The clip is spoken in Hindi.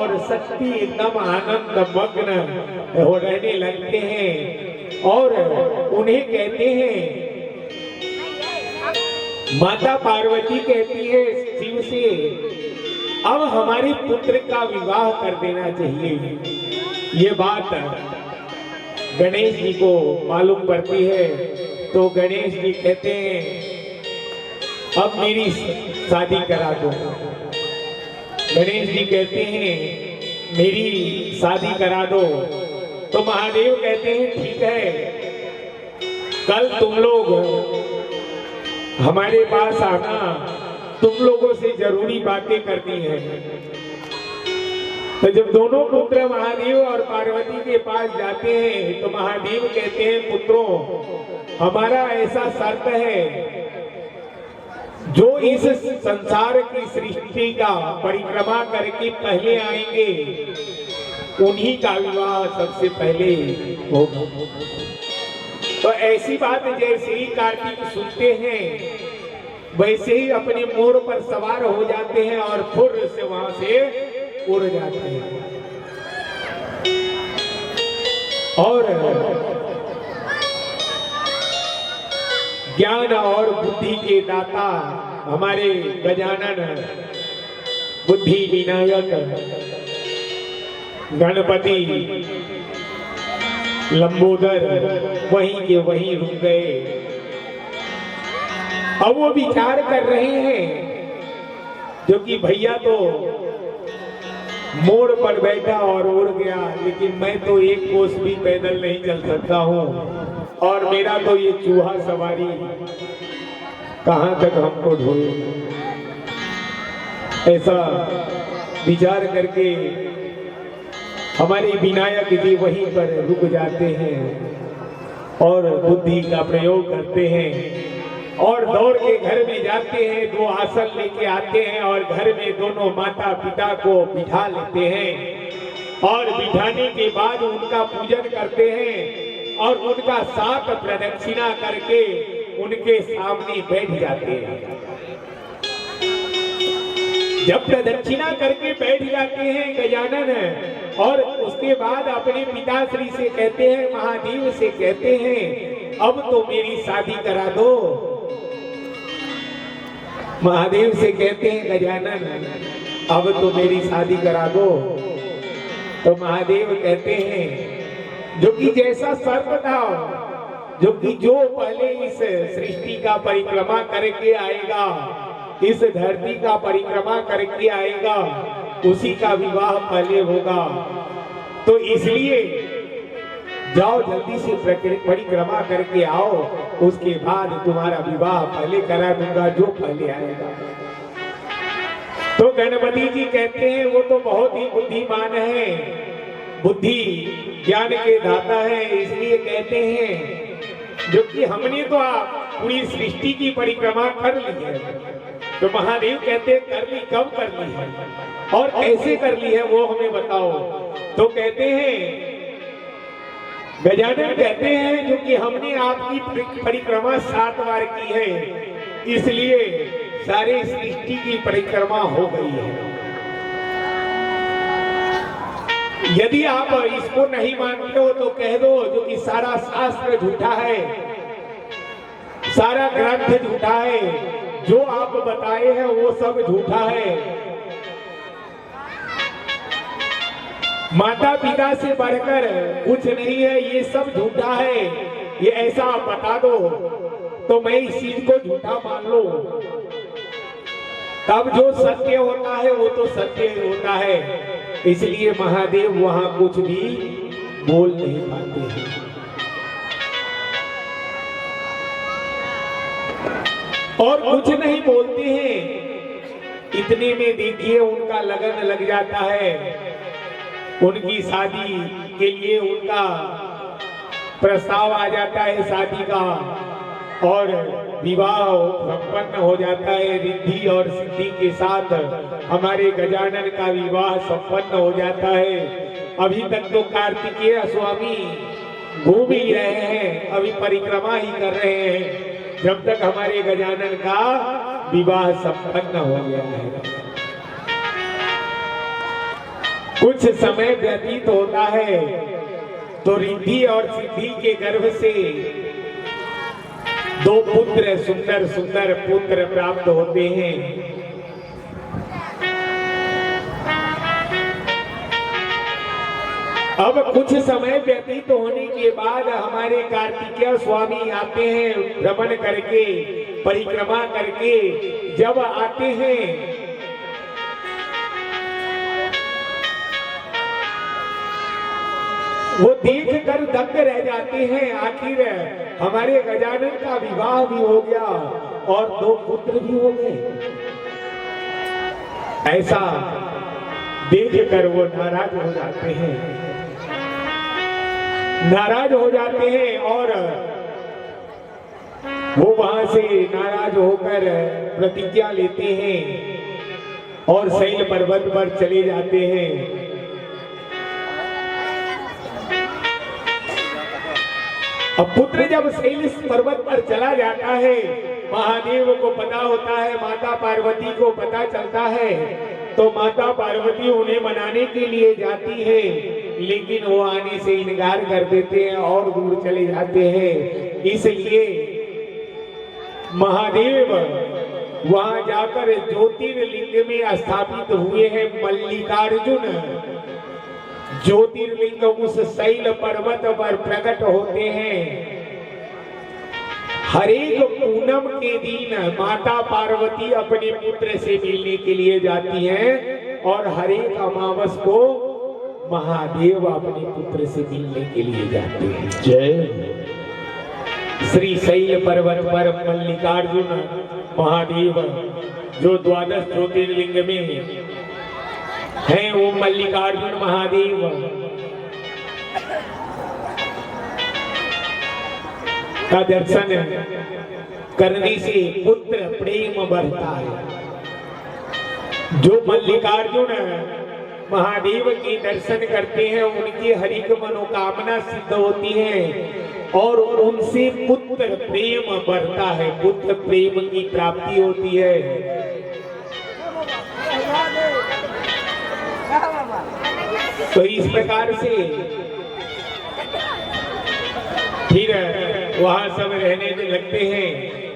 और शक्ति एकदम आनंद मग्न हो रहने लगते हैं और उन्हें कहते हैं, माता पार्वती कहती है शिव से, अब हमारे पुत्र का विवाह कर देना चाहिए। ये बात गणेश जी को मालूम पड़ती है तो गणेश जी कहते हैं, अब मेरी शादी करा दो। गणेश जी कहते हैं, मेरी शादी करा दो। तो महादेव कहते हैं, ठीक है, कल तुम लोग हमारे पास आना, तुम लोगों से जरूरी बातें करनी है। तो जब दोनों पुत्र महादेव और पार्वती के पास जाते हैं तो महादेव कहते हैं, पुत्रों, हमारा ऐसा शर्त है, जो इस संसार की सृष्टि का परिक्रमा करके पहले आएंगे उन्हीं का विवाह सबसे पहले होगा। तो ऐसी बात जैसे ही कार्तिक सुनते हैं वैसे ही अपने मोर पर सवार हो जाते हैं और फुर से वहां से उड़ जाते हैं। और ज्ञान और बुद्धि के दाता हमारे गजानन बुद्धि विनायक गणपति लंबोदर वहीं के वहीं रुक गए। अब वो विचार कर रहे हैं, जो कि भैया तो मोड़ पर बैठा और उड़ गया, लेकिन मैं तो एक कोस भी पैदल नहीं चल सकता हूँ और मेरा तो ये चूहा सवारी कहां तक हमको ढोए। ऐसा विचार करके हमारे विनायक जी वहीं पर रुक जाते हैं और बुद्धि का प्रयोग करते हैं और दौड़ के घर में जाते हैं, 2 आसन लेके आते हैं और घर में दोनों माता पिता को बिठा लेते हैं और बिठाने के बाद उनका पूजन करते हैं और उनका 7 प्रदक्षिणा करके उनके सामने बैठ जाते हैं। जब प्रदक्षिणा करके बैठ जाते हैं गजानन और उसके बाद अपने पिताश्री से कहते हैं, महादेव से कहते हैं, अब तो मेरी शादी करा दो। महादेव से कहते हैं, गजानन अब तो मेरी शादी करा दो। तो महादेव कहते हैं, जो कि जैसा सर्प था, जो कि जो पहले इस सृष्टि का परिक्रमा करके आएगा, इस धरती का परिक्रमा करके आएगा, उसी का विवाह पहले होगा। तो इसलिए जाओ जल्दी से परिक्रमा करके आओ, उसके बाद तुम्हारा विवाह पहले करा दूंगा, जो पहले आएगा। तो गणपति जी कहते हैं, वो तो बहुत ही बुद्धिमान है, बुद्धि ज्ञान के दाता है, इसलिए कहते हैं, जो कि हमने तो पूरी सृष्टि की परिक्रमा कर ली है। तो महादेव कहते हैं, कर ली, कब कर ली है और कैसे कर ली है वो हमें बताओ। तो कहते हैं, गजानन कहते हैं, जो कि हमने आपकी परिक्रमा 7 बार की है, इसलिए सारे सृष्टि की परिक्रमा हो गई है। यदि आप इसको नहीं मानते हो तो कह दो, जो कि सारा शास्त्र झूठा है, सारा ग्रंथ झूठा है, जो आप बताए हैं वो सब झूठा है। माता पिता से बढ़कर कुछ नहीं है, ये सब झूठा है, ये ऐसा बता दो तो मैं इस चीज को झूठा मान लो। तब जो सत्य होता है वो तो सत्य होता है, इसलिए महादेव वहां कुछ भी बोल नहीं पाते हैं। और कुछ नहीं बोलते हैं। इतने में देखिए उनका लगन लग जाता है, उनकी शादी के लिए उनका प्रस्ताव आ जाता है शादी का और विवाह संपन्न हो जाता है। रिद्धि और सिद्धि के साथ हमारे गजानन का विवाह संपन्न हो जाता है। अभी तक तो कार्तिकेय स्वामी घूम ही रहे हैं, अभी परिक्रमा ही कर रहे हैं, जब तक हमारे गजानन का विवाह संपन्न हो गया है। कुछ समय व्यतीत होता है तो रिद्धि और सिद्धि के गर्भ से दो पुत्र, सुंदर सुंदर पुत्र प्राप्त होते हैं। अब कुछ समय व्यतीत होने के बाद हमारे कार्तिकेय स्वामी आते हैं, भ्रमण करके, परिक्रमा करके जब आते हैं वो देख कर दंग रह जाते हैं। आखिर हमारे गजानन का विवाह भी हो गया और दो पुत्र भी हो गए। ऐसा देख कर वो नाराज हो जाते हैं, नाराज हो जाते हैं और वो वहां से नाराज होकर प्रतिज्ञा लेते हैं और शैल पर्वत पर चले जाते हैं। अब पुत्र जब शैल पर्वत पर चला जाता है, महादेव को पता होता है, माता पार्वती को पता चलता है, तो माता पार्वती उन्हें मनाने के लिए जाती है, लेकिन वो आने से इनकार कर देते हैं और दूर चले जाते हैं। इसलिए महादेव वहां जाकर ज्योतिर्लिंग में स्थापित हुए हैं। मल्लिकार्जुन ज्योतिर्लिंग उस शैल पर्वत पर प्रकट होते हैं। हरेक पूनम के दिन माता पार्वती अपने पुत्र से मिलने के लिए जाती हैं और हरेक अमावस को महादेव अपने पुत्र से मिलने के लिए जाते हैं। जय श्री शैल पर्वत पर मल्लिकार्जुन महादेव जो द्वादश ज्योतिर्लिंग में है, वो मल्लिकार्जुन महादेव का दर्शन करने से पुत्र प्रेम बढ़ता है। जो मल्लिकार्जुन महादेव के दर्शन करते हैं उनकी हर एक मनोकामना सिद्ध होती है और उनसे पुत्र प्रेम बढ़ता है, पुत्र प्रेम की प्राप्ति होती है। तो इस प्रकार से फिर वहां सब रहने लगते हैं।